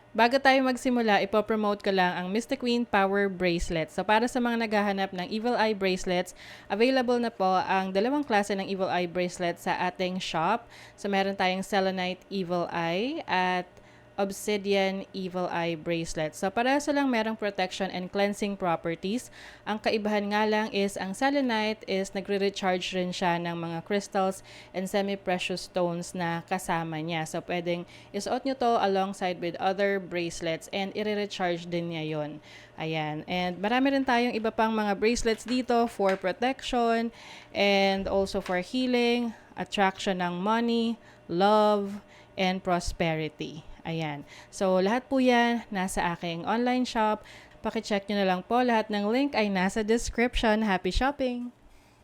Bago tayo magsimula, ipopromote ko lang ang Mystic Queen Power Bracelet. So para sa mga naghahanap ng Evil Eye Bracelets, available na po ang dalawang klase ng Evil Eye Bracelet sa ating shop. So meron tayong Selenite Evil Eye at Obsidian Evil Eye Bracelet. So parehas lang merong protection and cleansing properties. Ang kaibahan nga lang is ang Selenite is nagre-recharge rin siya ng mga crystals and semi-precious stones na kasama niya. So pwedeng isuot nyo to alongside with other bracelets and i-recharge din niya yon. Ayan. And marami rin tayong iba pang mga bracelets dito for protection and also for healing, attraction ng money, love, and prosperity. Ayan. So, lahat po yan nasa aking online shop. Pakicheck nyo na lang po. Lahat ng link ay nasa description. Happy shopping!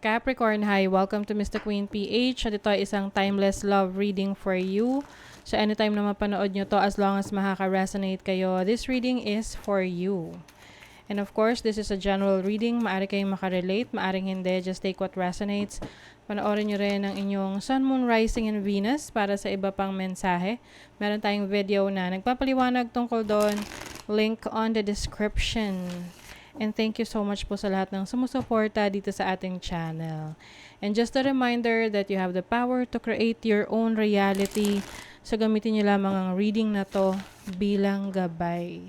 Capricorn, hi! Welcome to Mr. Queen PH. At ito ay isang timeless love reading for you. So, anytime na mapanood nyo to, as long as makaka-resonate kayo, this reading is for you. And of course, this is a general reading. Maaari kayong makarelate, maaring hindi. Just take what resonates. Panoorin nyo rin ang inyong Sun, Moon, Rising, and Venus para sa iba pang mensahe. Meron tayong video na nagpapaliwanag tungkol doon. Link on the description. And thank you so much po sa lahat ng sumusuporta dito sa ating channel. And just a reminder that you have the power to create your own reality. So gamitin nyo lamang ang reading na to bilang gabay.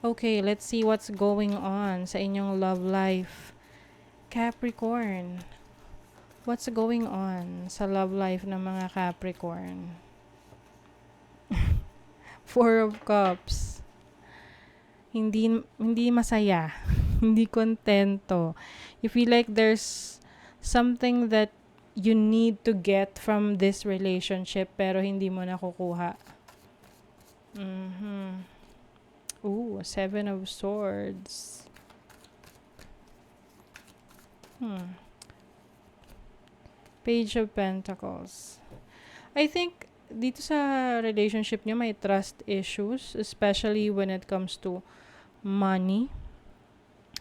Okay, let's see what's going on sa inyong love life. Capricorn. What's going on sa love life ng mga Capricorn? Four of Cups. Hindi masaya. Hindi kontento. You feel like there's something that you need to get from this relationship pero hindi mo nakukuha. Ooh, Seven of Swords. Page of Pentacles. I think dito sa relationship niyo may trust issues, especially when it comes to money,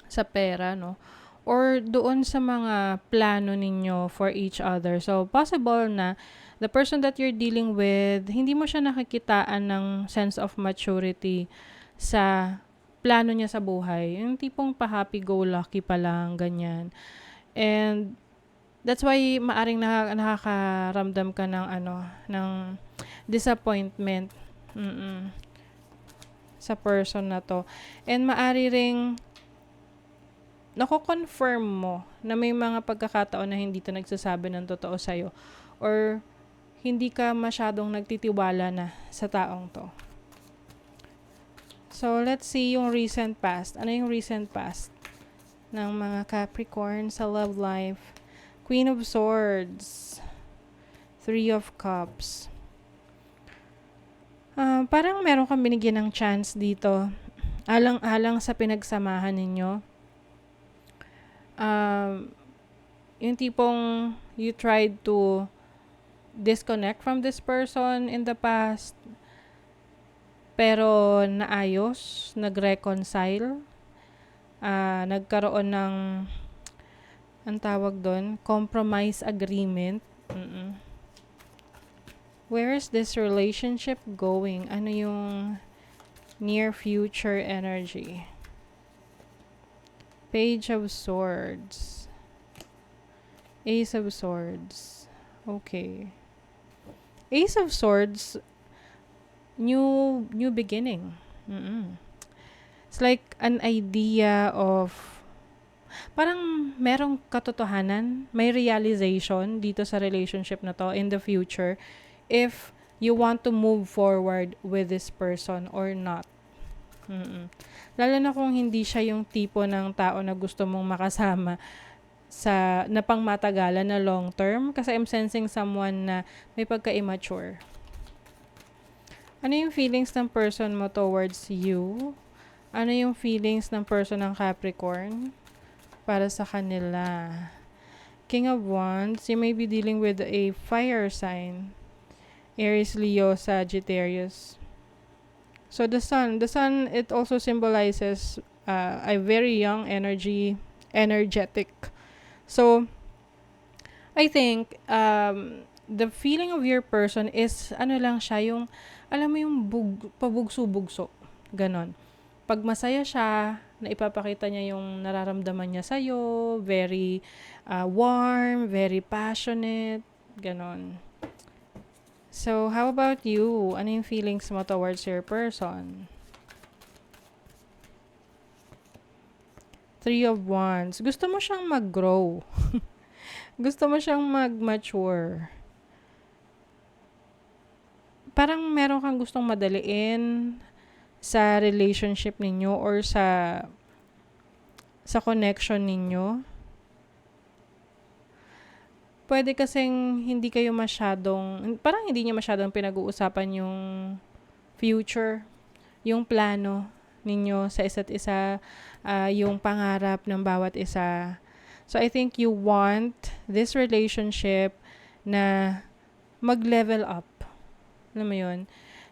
sa pera, no? Or doon sa mga plano ninyo for each other. So, possible na the person that you're dealing with, hindi mo siya nakikitaan ng sense of maturity sa plano niya sa buhay. Yung tipong pa-happy-go-lucky pa lang, ganyan. And that's why maaring nakakaramdam ka ng ng disappointment sa person na to. And maari ring nako-confirm mo na may mga pagkakataon na hindi to nagsasabi ng totoo sa'yo or hindi ka masyadong nagtitiwala na sa taong to. So, let's see yung recent past. Ano yung recent past ng mga Capricorn sa love life? Queen of Swords. Three of Cups. Parang meron kang binigyan ng chance dito. Alang-alang sa pinagsamahan ninyo. Yung tipong you tried to disconnect from this person in the past. Pero naayos, nag-reconcile, nagkaroon ng, ang tawag doon, compromise agreement. Where is this relationship going? Ano yung near future energy? Page of Swords. Ace of Swords. Okay. Ace of Swords, new beginning. It's like an idea of parang merong katotohanan, may realization dito sa relationship na to in the future if you want to move forward with this person or not. Lalo na kung hindi siya yung tipo ng tao na gusto mong makasama sa na pangmatagalan na long term kasi I'm sensing someone na may pagka-immature. Ano yung feelings ng person mo towards you? Ano yung feelings ng person ng Capricorn para sa kanila? King of Wands, you may be dealing with a fire sign. Aries, Leo, Sagittarius. So the sun, it also symbolizes a very young energetic. So I think the feeling of your person is ano lang siya, yung alam mo yung pabugso-bugso. Ganon. Pag masaya siya, na ipapakita niya yung nararamdaman niya sa'yo, very warm, very passionate, ganon. So, how about you? Ano yung feelings mo towards your person? Three of Wands. Gusto mo siyang mag-grow. Gusto mo siyang mag-mature. Parang meron kang gustong madaliin sa relationship ninyo or sa connection ninyo. Pwede kasing parang hindi niya masyadong pinag-uusapan yung future, yung plano ninyo sa isa't isa, yung pangarap ng bawat isa. So, I think you want this relationship na mag-level up. Alam mo yun?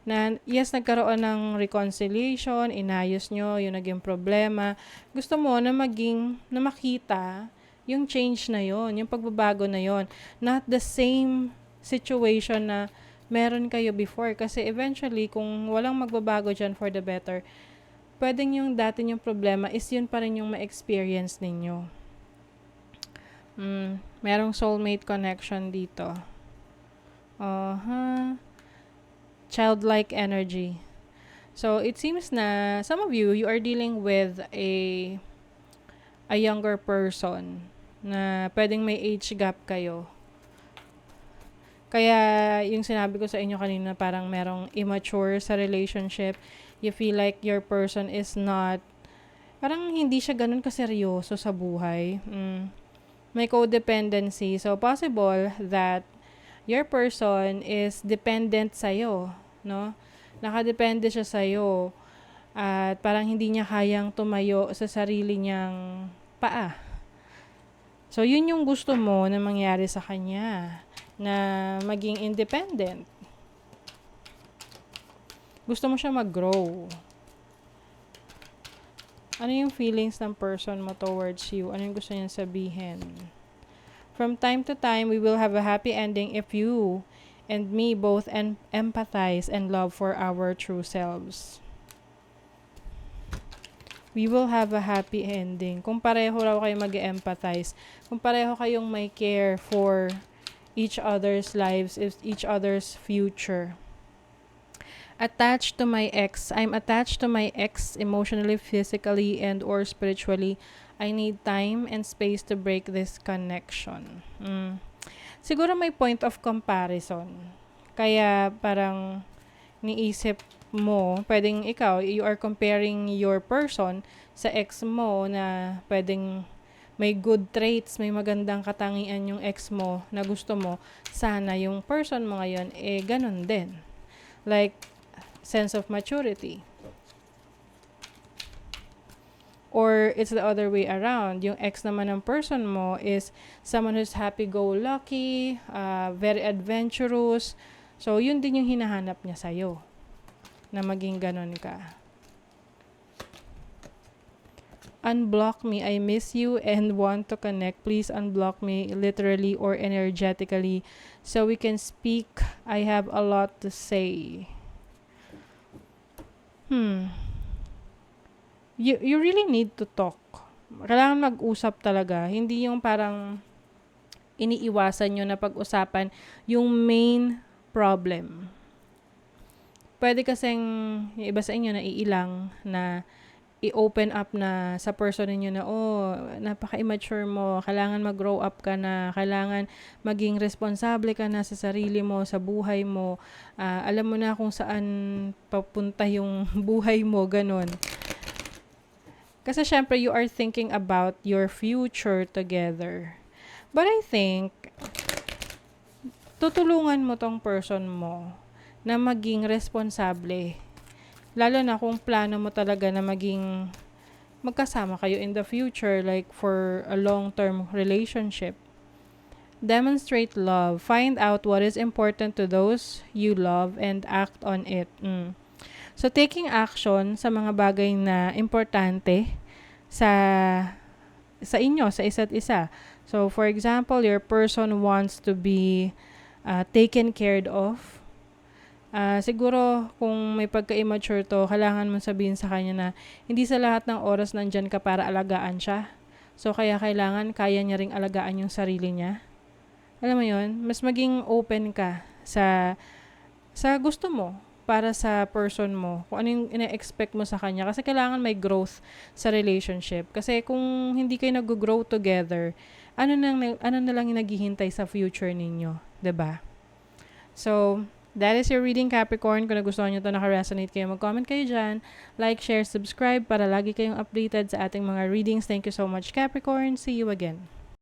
Na, yes, nagkaroon ng reconciliation, inayos nyo, yung naging problema. Gusto mo na makita yung change na yon, yung pagbabago na yon. Not the same situation na meron kayo before. Kasi eventually, kung walang magbabago dyan for the better, pwedeng yung dati yung problema is yun pa rin yung ma-experience ninyo. Merong soulmate connection dito. Childlike energy. So, it seems na some of you are dealing with a younger person na pwedeng may age gap kayo. Kaya, yung sinabi ko sa inyo kanina, parang merong immature sa relationship. You feel like your person is not, parang hindi siya ganun kaseryoso sa buhay. May codependency. So, possible that your person is dependent sa'yo, no? Nakadepende siya sa'yo. At parang hindi niya kayang tumayo sa sarili niyang paa. So, yun yung gusto mo na mangyari sa kanya, na maging independent. Gusto mo siya mag-grow. Ano yung feelings ng person mo towards you? Ano yung gusto niyang sabihin? From time to time, we will have a happy ending if you and me both empathize and love for our true selves. We will have a happy ending. Kung pareho raw kayo mag-empathize, kung pareho kayong may care for each other's lives, each other's future. Attached to my ex. I'm attached to my ex emotionally, physically, and or spiritually. I need time and space to break this connection. Siguro may point of comparison. Kaya parang niisip mo, pwedeng ikaw, you are comparing your person sa ex mo na pwedeng may good traits, may magandang katangian yung ex mo na gusto mo, sana yung person mo ngayon, ganun din. Like, sense of maturity. Or it's the other way around. Yung ex naman ng person mo is someone who's happy-go-lucky, very adventurous. So, yun din yung hinahanap niya sa'yo. Na maging ganon ka. Unblock me. I miss you and want to connect. Please unblock me literally or energetically so we can speak. I have a lot to say. You really need to talk. Kailangan mag-usap talaga. Hindi yung parang iniiwasan nyo na pag-usapan yung main problem. Pwede kasing yung iba sa inyo na iilang na i-open up na sa person ninyo na, napaka-immature mo, kailangan mag-grow up ka na, kailangan maging responsable ka na sa sarili mo, sa buhay mo, alam mo na kung saan papunta yung buhay mo, ganun. Kasi syempre, you are thinking about your future together. But I think, tutulungan mo tong person mo na maging responsable. Lalo na kung plano mo talaga na maging magkasama kayo in the future, like for a long-term relationship. Demonstrate love. Find out what is important to those you love and act on it. So, taking action sa mga bagay na importante sa inyo, sa isa't isa. So, for example, your person wants to be taken care of. Siguro kung may pagka-immature to, kailangan mong sabihin sa kanya na hindi sa lahat ng oras nandyan ka para alagaan siya. So kaya kailangan kaya niya ring alagaan yung sarili niya. Alam mo yun, mas maging open ka sa gusto mo para sa person mo. Kung ano yung ina-expect mo sa kanya. Kasi kailangan may growth sa relationship. Kasi kung hindi kayo nag-grow together, ano na lang yung naghihintay sa future ninyo. 'Di ba? So, that is your reading, Capricorn. Kung nagustuhan nyo ito, naka-resonate kayo, mag-comment kayo dyan. Like, share, subscribe para lagi kayong updated sa ating mga readings. Thank you so much, Capricorn. See you again.